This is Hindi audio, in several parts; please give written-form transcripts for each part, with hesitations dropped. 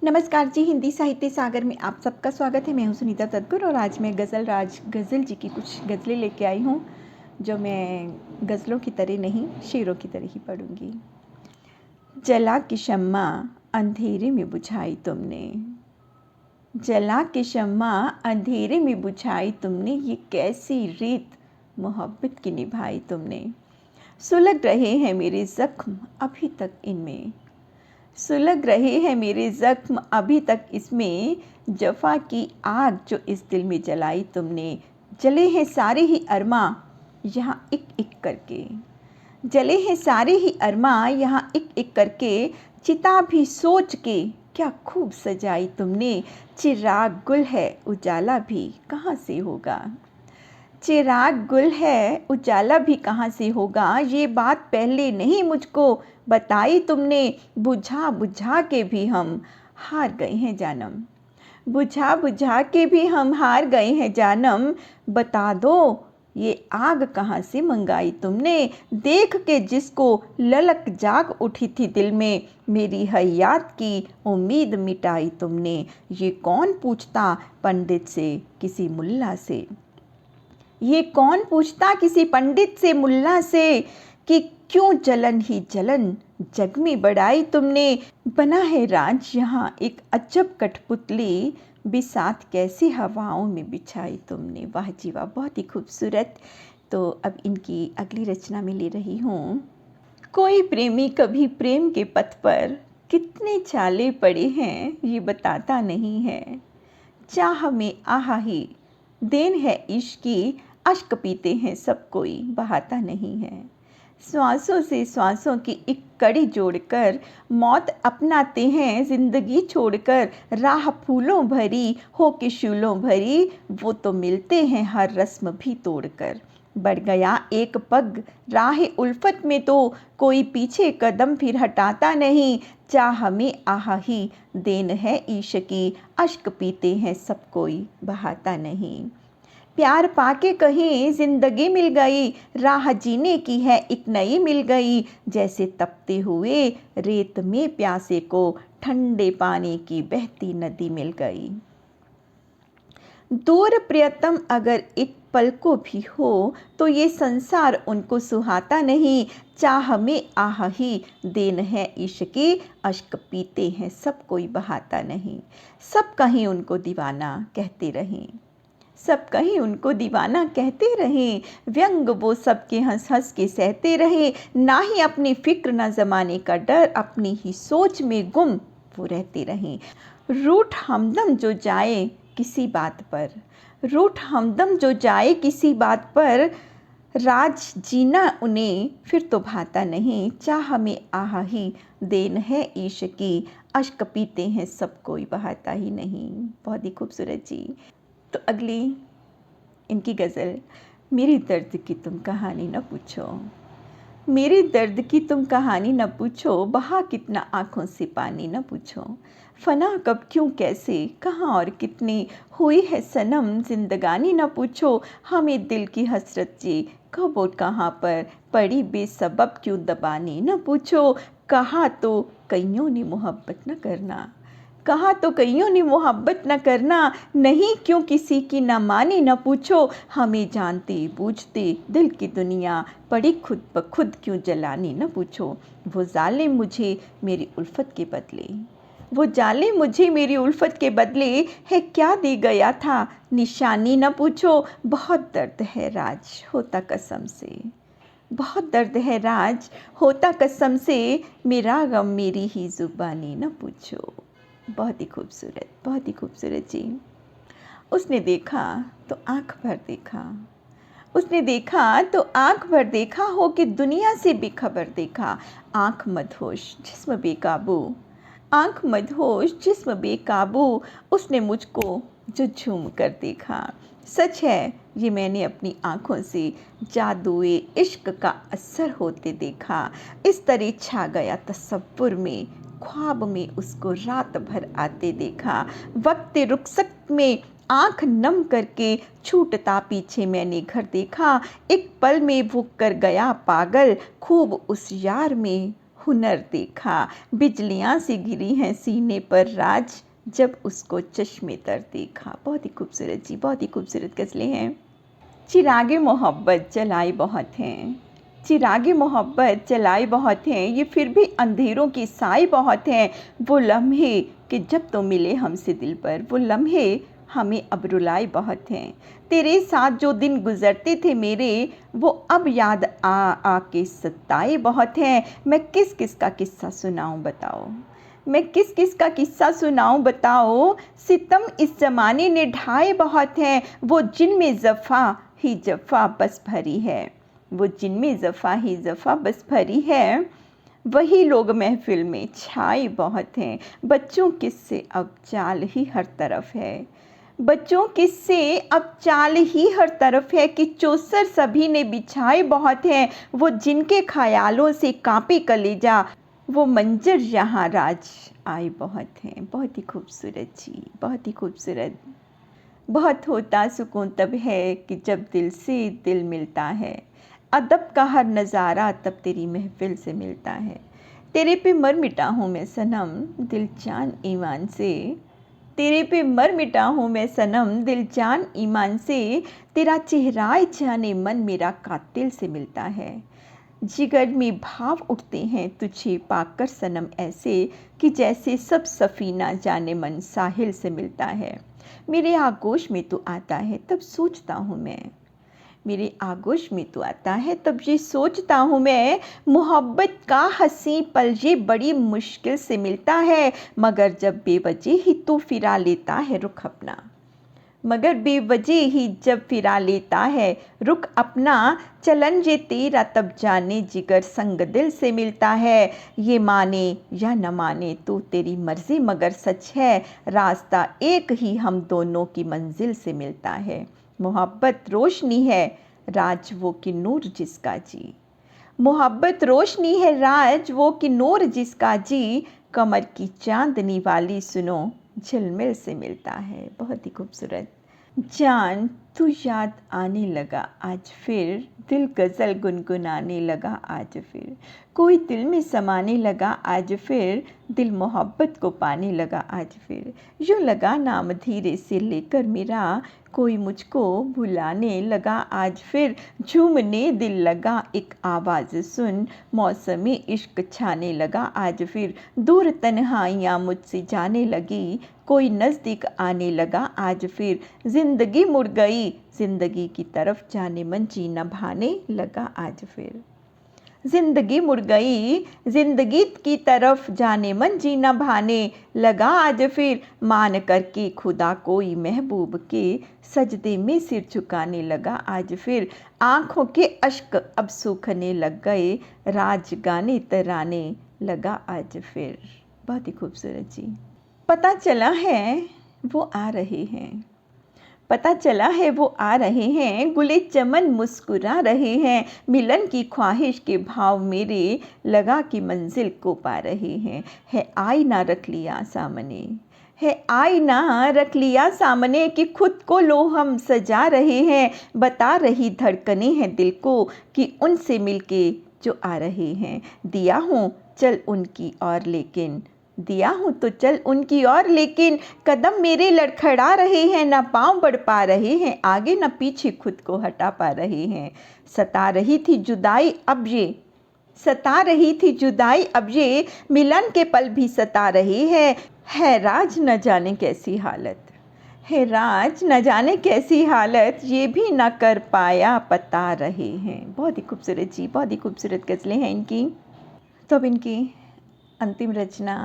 नमस्कार जी, हिंदी साहित्य सागर में आप सबका स्वागत है। मैं हूँ सुनीता तटकर और आज मैं गज़ल जी की कुछ गज़लें लेके आई हूँ, जो मैं गज़लों की तरह नहीं, शेरों की तरह ही पढ़ूँगी। जला के शम्मा अंधेरे में बुझाई तुमने, जला के शम्मा अंधेरे में बुझाई तुमने, ये कैसी रीत मोहब्बत की निभाई तुमने। सुलग रहे हैं मेरे ज़ख्म अभी तक इनमें, सुलग रहे हैं मेरे ज़ख्म अभी तक इसमें, जफ़ा की आग जो इस दिल में जलाई तुमने। जले हैं सारे ही अरमां यहाँ एक एक करके, जले हैं सारे ही अरमां यहाँ एक एक करके, चिता भी सोच के क्या खूब सजाई तुमने। चिराग गुल है उजाला भी कहाँ से होगा, चिराग गुल है उजाला भी कहाँ से होगा, ये बात पहले नहीं मुझको बताई तुमने। बुझा बुझा के भी हम हार गए हैं जानम, बुझा बुझा के भी हम हार गए हैं जानम। बता दो ये आग कहाँ से मंगाई तुमने, देख के जिसको ललक जाग उठी थी दिल में, मेरी हयात की उम्मीद मिटाई तुमने। ये कौन पूछता पंडित से किसी मुल्ला से, ये कौन पूछता किसी पंडित से मुल्ला से, कि क्यों जलन ही जलन जग में बढ़ाई तुमने। बना है राज यहाँ एक अजब कठपुतली, बिसात कैसी हवाओं में बिछाई तुमने। वाह जी वाह, बहुत ही खूबसूरत। तो अब इनकी अगली रचना में ले रही हूँ। कोई प्रेमी कभी प्रेम के पथ पर कितने चाले पड़े हैं ये बताता नहीं है, चाह में आहा ही देन है इश्क की, अश्क पीते हैं सब कोई बहाता नहीं है। श्वासों से श्वासों की एक कड़ी जोड़कर मौत अपनाते हैं जिंदगी छोड़कर, राह फूलों भरी हो के शूलों भरी, वो तो मिलते हैं हर रस्म भी तोड़कर। बढ़ गया एक पग राह उल्फत में तो कोई पीछे कदम फिर हटाता नहीं, चाह में आहा ही देन है ईश की, अश्क पीते हैं सब कोई बहाता नहीं। प्यार पाके कहीं जिंदगी मिल गई, राह जीने की है एक नई मिल गई, जैसे तपते हुए रेत में प्यासे को ठंडे पानी की बहती नदी मिल गई। दूर प्रियतम अगर एक पल को भी हो तो ये संसार उनको सुहाता नहीं, चाह में आह ही देन है इश्क की, अश्क पीते हैं सब कोई बहाता नहीं। सब कहीं उनको दीवाना कहते रहें, सब कहीं उनको दीवाना कहते रहें, व्यंग वो सबके हंस हंस के सहते रहे, ना ही अपनी फिक्र ना जमाने का डर, अपनी ही सोच में गुम वो रहते रहें। रूठ हमदम जो जाए किसी बात पर, रूठ हमदम जो जाए किसी बात पर, राज जीना उन्हें फिर तो भाता नहीं, चाह में आह ही देन है ईश की, अश्क पीते हैं सब कोई बहाता ही नहीं। बहुत ही खूबसूरत जी। तो अगली इनकी गज़ल। मेरी दर्द की तुम कहानी न पूछो, मेरे दर्द की तुम कहानी न पूछो, बहा कितना आँखों से पानी न पूछो। फना कब क्यों कैसे कहाँ और कितने हुई है सनम जिंदगानी न पूछो। हमें दिल की हसरत जी कब और कहाँ पर पड़ी बेसबब क्यों दबानी न पूछो। कहा तो कईयों ने मोहब्बत न करना, कहा तो कईयों ने मोहब्बत न करना, नहीं क्यों किसी की न मानी न पूछो। हमें जानते बूझते दिल की दुनिया पड़ी खुद ब खुद क्यों जलानी न पूछो। वो जालिम मुझे मेरी उल्फत के बदले, वो जालिम मुझे मेरी उल्फत के बदले है क्या दे गया था निशानी न पूछो। बहुत दर्द है राज होता कसम से, बहुत दर्द है राज होता कसम से, मेरा गम मेरी ही ज़ुबानी न पूछो। बहुत ही खूबसूरत, बहुत ही खूबसूरत जी। उसने देखा तो आँख भर देखा, उसने देखा तो आँख भर देखा, हो कि दुनिया से बेखबर देखा। आँख मदहोश जिस्म बेकाबू, आँख मदहोश जिस्म बेकाबू, उसने मुझको जो झूम कर देखा। सच है ये मैंने अपनी आँखों से जादुए इश्क का असर होते देखा। इस तरह छा गया तसव्वुर में, ख्वाब में उसको रात भर आते देखा। वक्त रुखसत में आँख नम करके छूटता पीछे मैंने घर देखा। एक पल में वो कर गया पागल, खूब उस यार में हुनर देखा, बिजलियाँ सी गिरी हैं सीने पर राज, जब उसको चश्मे तर देखा। बहुत ही खूबसूरत जी, बहुत ही खूबसूरत गज़लें हैं। चिरागे मोहब्बत जलाई बहुत हैं, चिरागे मोहब्बत जलाई बहुत हैं, ये फिर भी अंधेरों की साई बहुत हैं। वो लम्हे कि जब तो मिले हमसे दिल पर, वो लम्हे हमें अब रुलाई बहुत हैं। तेरे साथ जो दिन गुजरते थे मेरे, वो अब याद आ आके सताए बहुत हैं। मैं किस किस का किस्सा सुनाऊं बताओ, मैं किस किस का किस्सा सुनाऊं बताओ। सितम इस ज़माने ने ढाए बहुत हैं, वो जिनमें जफ़ा ही जफ़ा बस भरी है, वो जिनमें जफ़ा ही जफ़ा बस भरी है। वही लोग महफिल में छाए बहुत हैं, बच्चों किस्से अब चाल ही हर तरफ है, बच्चों किस्से अब चाल ही हर तरफ है। कि चौसर सभी ने बिछाए बहुत हैं, वो जिनके ख्यालों से कांपे कलेजा, वो मंजर यहाँ राज आए बहुत हैं। बहुत ही खूबसूरत जी, बहुत ही खूबसूरत। बहुत होता सुकून तब है कि जब दिल से दिल मिलता है, अदब का हर नज़ारा तब तेरी महफिल से मिलता है। तेरे पे मर मिटा हूँ मैं सनम दिल जान ईमान से, तेरे पे मर मिटा हूँ मैं सनम दिल जान ईमान से। तेरा चेहरा जाने मन मेरा कातिल से मिलता है, जिगर में भाव उठते हैं तुझे पाकर सनम ऐसे, कि जैसे सब सफ़ीना जाने मन साहिल से मिलता है। मेरे आगोश में तू आता है तब सोचता हूँ मैं, मेरे आगोश में तू आता है तब ये सोचता हूँ मैं। मोहब्बत का हंसी पल ये बड़ी मुश्किल से मिलता है, मगर जब बेवजह ही तू फिरा लेता है रुख अपना, मगर बेवजह ही जब फिरा लेता है रुख अपना। चलन ये तेरा तब जाने जिगर संग दिल से मिलता है, ये माने या न माने तो तेरी मर्ज़ी मगर सच है, रास्ता एक ही हम दोनों की मंजिल से मिलता है। मोहब्बत रोशनी है राज वो कि नूर जिसका जी, मोहब्बत रोशनी है राज वो कि नूर जिसका जी। कमर की चांदनी वाली सुनो झिलमिल से मिलता है। बहुत ही खूबसूरत। जान तू याद आने लगा आज फिर, दिल गज़ल गुनगुनाने लगा आज फिर, कोई दिल में समाने लगा आज फिर, दिल मोहब्बत को पाने लगा आज फिर। यूँ लगा नाम धीरे से लेकर मेरा, कोई मुझको भुलाने लगा आज फिर। झूमने दिल लगा एक आवाज़ सुन, मौसमी इश्क छाने लगा आज फिर। दूर तन्हाइयाँ मुझसे जाने लगी, कोई नज़दीक आने लगा आज फिर। ज़िंदगी मुड़ गई ज़िंदगी की तरफ जाने मन जीना भाने लगा आज फिर। ज़िंदगी मुड़ गई ज़िंदगी की तरफ जाने मन जीना भाने लगा आज फिर। मान करके खुदा कोई महबूब के, सजदे में सिर झुकाने लगा आज फिर। आँखों के अश्क अब सूखने लग गए, राज गाने तराने लगा आज फिर। बहुत ही खूबसूरत जी। पता चला है वो आ रहे हैं, पता चला है वो आ रहे हैं, गुले चमन मुस्कुरा रहे हैं। मिलन की ख्वाहिश के भाव मेरे लगा कि मंजिल को पा रहे हैं। है आईना रख लिया सामने, है आईना रख लिया सामने, कि खुद को लो हम सजा रहे हैं। बता रही धड़कने हैं दिल को कि उनसे मिलके जो आ रहे हैं। दिया हूँ चल उनकी और लेकिन, दिया हूँ तो चल उनकी और लेकिन, कदम मेरे लड़खड़ा रहे हैं, ना पाँव बढ़ पा रहे हैं आगे, ना पीछे खुद को हटा पा रहे हैं। सता रही थी जुदाई अब ये, सता रही थी जुदाई अब ये, मिलन के पल भी सता रहे हैं। है राज न जाने कैसी हालत, है राज न जाने कैसी हालत, ये भी न कर पाया पता रहे हैं। बहुत ही खूबसूरत जी, बहुत ही खूबसूरत गज़लें हैं इनकी। तो अब इनकी अंतिम रचना।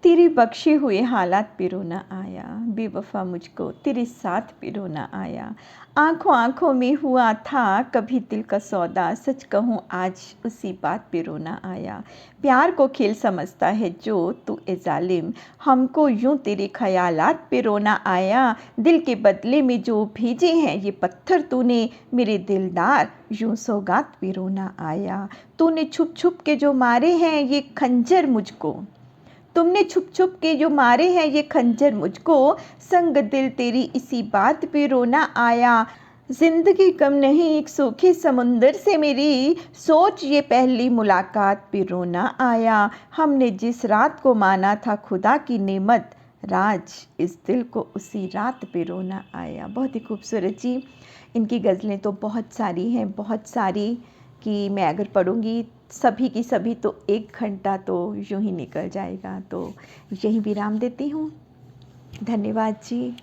तेरे बख्शे हुए हालात पे रोना आया, बेवफा मुझको तेरे साथ पे रोना आया। आँखों आँखों में हुआ था कभी दिल का सौदा, सच कहूँ आज उसी बात पे रोना आया। प्यार को खेल समझता है जो तू ए ज़ालिम, हमको यूँ तेरे ख़यालात पे रोना आया। दिल के बदले में जो भेजे हैं ये पत्थर तूने, मेरे दिलदार यूँ सौगात पे रोना आया। तूने छुप छुप के जो मारे हैं ये खंजर मुझको, तुमने छुप छुप के जो मारे हैं ये खंजर मुझको, संग दिल तेरी इसी बात पे रोना आया। जिंदगी कम नहीं एक सूखे समुंदर से मेरी, सोच ये पहली मुलाकात पे रोना आया। हमने जिस रात को माना था खुदा की नेमत, राज इस दिल को उसी रात पे रोना आया। बहुत ही खूबसूरत जी। इनकी गज़लें तो बहुत सारी हैं, बहुत सारी, कि मैं अगर पढ़ूँगी सभी की सभी तो 1 घंटा तो यूँ ही निकल जाएगा। तो यहीं विराम देती हूँ। धन्यवाद जी।